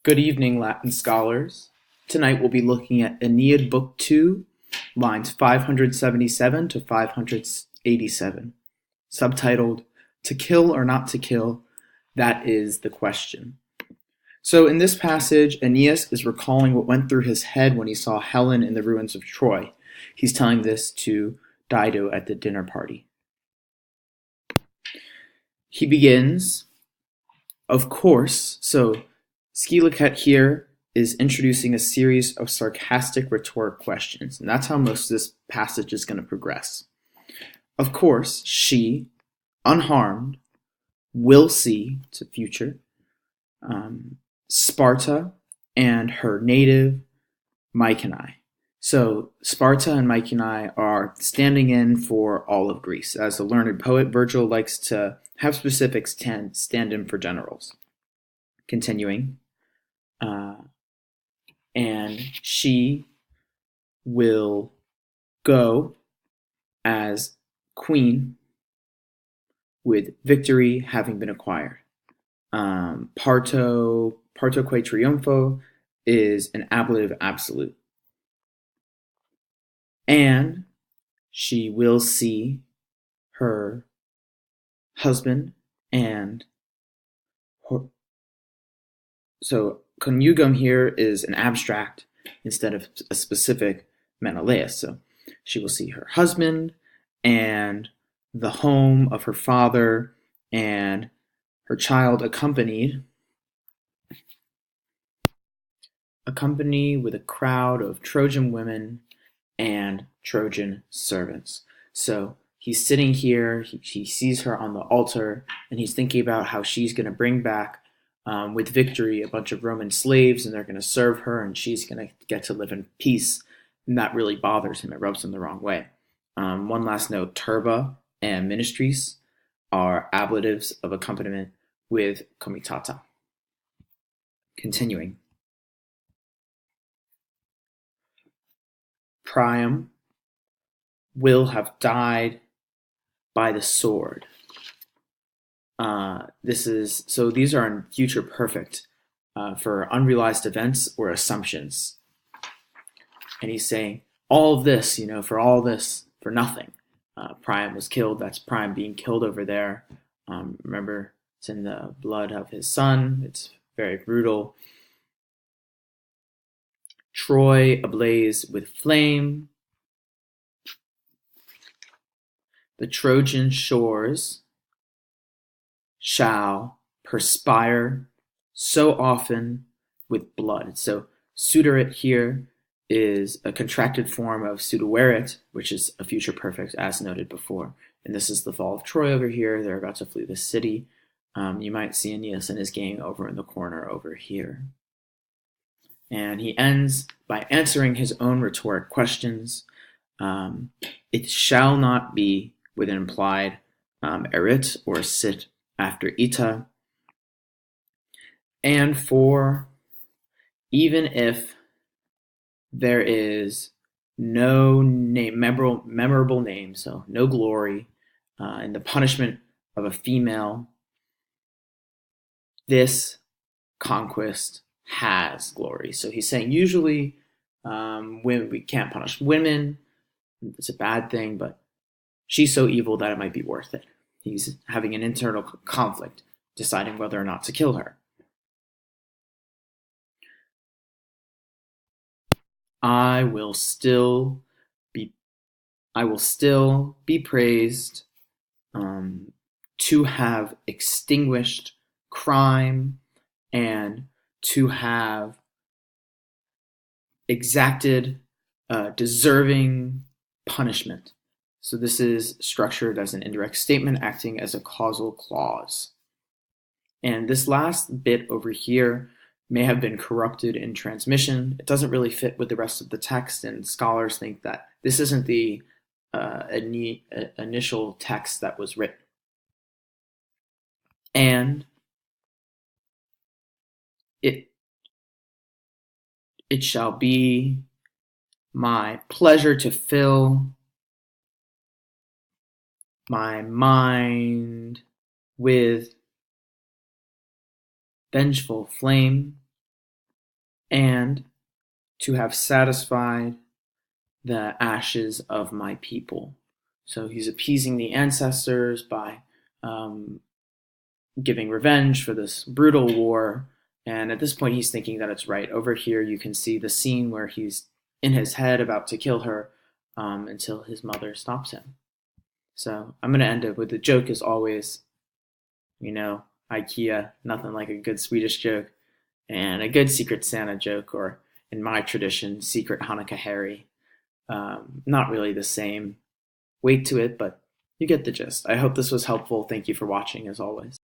Good evening, Latin scholars. Tonight we'll be looking at Aeneid Book 2, lines 577 to 587, subtitled, To Kill or Not to Kill, That is the Question. So in this passage, Aeneas is recalling what went through his head when he saw Helen in the ruins of Troy. He's telling this to Dido at the dinner party. He begins, of course, so Scilicet here is introducing a series of sarcastic rhetoric questions, and that's how most of this passage is going to progress. Of course, she, unharmed, will see, to future, Sparta and her native Mycenae. So Sparta and Mycenae are standing in for all of Greece. As the learned poet, Virgil likes to have specifics stand in for generals. Continuing. And she will go as queen with victory having been acquired. Partoque triumpho is an ablative absolute. And she will see her husband and her. So conjugum here is an abstract instead of a specific Menelaus. So she will see her husband and the home of her father and her child accompanied with a crowd of Trojan women and Trojan servants. So he's sitting here, he sees her on the altar, and he's thinking about how she's going to bring back with victory a bunch of Roman slaves, and they're going to serve her, and she's going to get to live in peace. And that really bothers him. It rubs him the wrong way. One last note, turba and ministries are ablatives of accompaniment with comitata. Continuing. Priam will have died by the sword. These are in future perfect for unrealized events or assumptions. And he's saying all of this, for all this, for nothing. Priam was killed. That's Priam being killed over there. Remember, it's in the blood of his son. It's very brutal. Troy ablaze with flame. The Trojan shores shall perspire so often with blood. So pseudorit here is a contracted form of pseudoerit, which is a future perfect as noted before. And this is the fall of Troy over here. They're about to flee the city. You might see Aeneas and his gang over in the corner over here. And he ends by answering his own rhetoric questions. It shall not be with an implied erit or sit after ita. And for even if there is no name, memorable name, so no glory in the punishment of a female, this conquest has glory. So he's saying usually we can't punish women. It's a bad thing, but she's so evil that it might be worth it. He's having an internal conflict, deciding whether or not to kill her. I will still be praised to have extinguished crime and to have exacted deserving punishment. So this is structured as an indirect statement acting as a causal clause. And this last bit over here may have been corrupted in transmission. It doesn't really fit with the rest of the text, and scholars think that this isn't the initial text that was written. And it shall be my pleasure to fill my mind with vengeful flame and to have satisfied the ashes of my people. So he's appeasing the ancestors by um, giving revenge for this brutal war. And at this point, he's thinking that it's right. Over here, you can see the scene where he's in his head about to kill her until his mother stops him. So I'm going to end it with the joke is always, you know, IKEA, nothing like a good Swedish joke, and a good Secret Santa joke, or in my tradition, Secret Hanukkah Harry. Not really the same weight to it, but you get the gist. I hope this was helpful. Thank you for watching, as always.